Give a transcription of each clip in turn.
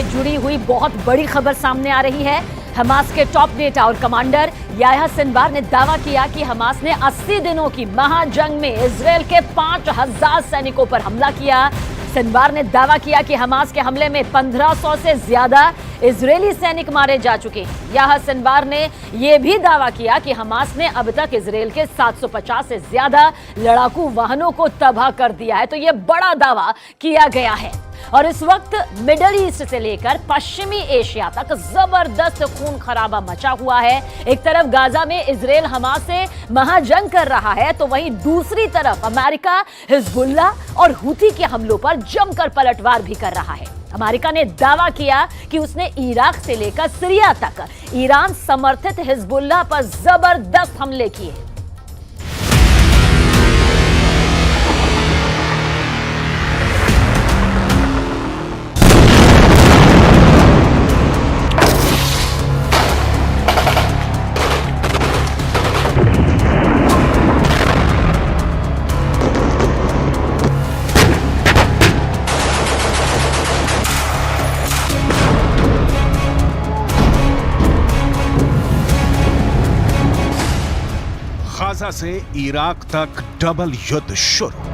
से जुड़ी हुई बहुत बड़ी खबर सामने आ रही है। हमास के टॉप नेता और कमांडर याह्या सिनवार ने दावा किया कि हमास ने 80 दिनों की महाजंग में इजरायल के 5000 सैनिकों पर हमला किया। सिनवार ने दावा किया कि हमास के हमले में 1500 से ज्यादा इजरायली सैनिक मारे जा चुके हैं। याह्या सिनवार ने यह भी दावा किया कि हमास ने अब तक इजरायल के 750 से ज्यादा लड़ाकू वाहनों को तबाह कर दिया है। तो यह बड़ा दावा किया गया है और इस वक्त मिडल ईस्ट से लेकर पश्चिमी एशिया तक जबरदस्त खून खराबा मचा हुआ है। एक तरफ गाजा में इजरायल हमास से महाजंग कर रहा है, तो वहीं दूसरी तरफ अमेरिका हिजबुल्ला और हूथी के हमलों पर जमकर पलटवार भी कर रहा है। अमेरिका ने दावा किया कि उसने इराक से लेकर सीरिया तक ईरान समर्थित हिजबुल्ला पर जबरदस्त हमले किए। गाजा से इराक तक डबल युद्ध शुरू।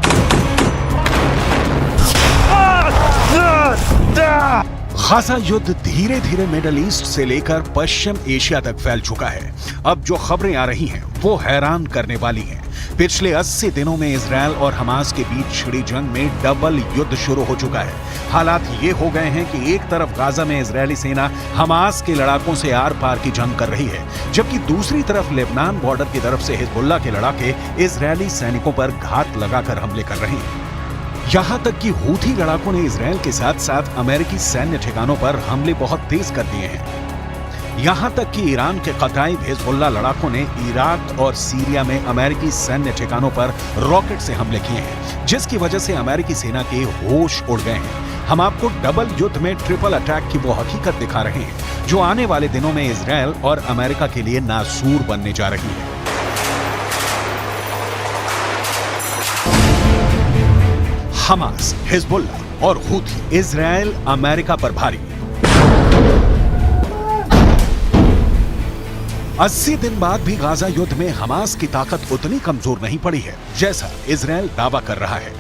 गाजा युद्ध धीरे धीरे मिडल ईस्ट से लेकर पश्चिम एशिया तक फैल चुका है। अब जो खबरें आ रही हैं वो हैरान करने वाली हैं। पिछले 80 दिनों में इजरायल और हमास के बीच छिड़ी जंग में डबल युद्ध शुरू हो चुका है। हालात ये हो गए हैं कि एक तरफ गाजा में इजरायली सेना हमास के लड़ाकों से आर पार की जंग कर रही है, जबकि दूसरी तरफ लेबनान बॉर्डर की तरफ से हिजबुल्ला के लड़ाके इजरायली सैनिकों पर घात लगाकर हमले कर रहे हैं। यहां तक कि हूथी लड़ाकों ने इजरायल के साथ साथ अमेरिकी सैन्य ठिकानों पर हमले बहुत तेज कर दिए हैं। यहां तक कि ईरान के कताइब हिजबुल्ला लड़ाकों ने इराक और सीरिया में अमेरिकी सैन्य ठिकानों पर रॉकेट से हमले किए हैं, जिसकी वजह से अमेरिकी सेना के होश उड़ गए हैं। हम आपको डबल युद्ध में ट्रिपल अटैक की वो हकीकत दिखा रहे हैं जो आने वाले दिनों में इजरायल और अमेरिका के लिए नासूर बनने जा रही है। हमास, हिजबुल्ला और हूथी इजरायल अमेरिका पर भारी। 80 दिन बाद भी गाजा युद्ध में हमास की ताकत उतनी कमजोर नहीं पड़ी है जैसा इजरायल दावा कर रहा है।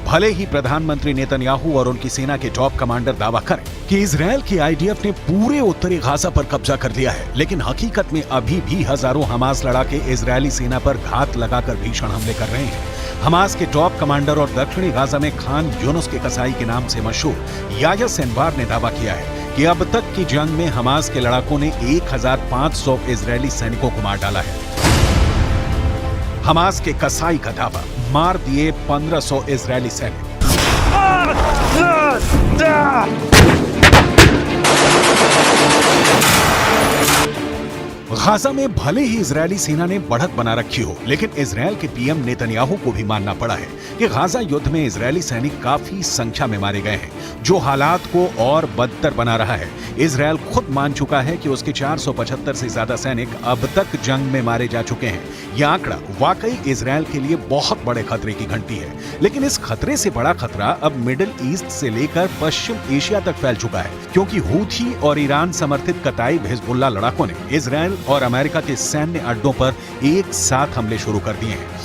भले ही प्रधानमंत्री नेतन्याहू और उनकी सेना के टॉप कमांडर दावा करें कि इजरायल की आईडीएफ ने पूरे उत्तरी गाजा पर कब्जा कर लिया है, लेकिन हकीकत में अभी भी हजारों हमास लड़ाके इजरायली सेना पर घात लगाकर भीषण हमले कर रहे हैं। हमास के टॉप कमांडर और दक्षिणी गाजा में खान यूनुस के कसाई के नाम से मशहूर याह्या सिनवार ने दावा किया है कि अब तक की जंग में हमास के लड़ाकों ने 1500 इजरायली सैनिकों को मार डाला है। हमास के कसाई का दावा, मार दिए 1500 इजरायली सैनिक। गाजा में भले ही इजरायली सेना ने बढ़त बना रखी हो, लेकिन इजरायल के पीएम नेतन्याहू को भी मानना पड़ा है कि गाजा युद्ध में इजरायली सैनिक काफी संख्या में मारे गए हैं, जो हालात को और बदतर बना रहा है। इजरायल खुद मान चुका है कि उसके 475 से ज्यादा सैनिक अब तक जंग में मारे जा चुके हैं। यह आंकड़ा वाकई इजरायल के लिए बहुत बड़े खतरे की घंटी है, लेकिन इस खतरे से बड़ा खतरा अब मिडिल ईस्ट से लेकर पश्चिम एशिया तक फैल चुका है, क्योंकि हूथी और ईरान समर्थित कताइब हिजबुल्ला लड़ाकों ने इजरायल और अमेरिका के सैन्य अड्डों पर एक साथ हमले शुरू कर दिए हैं।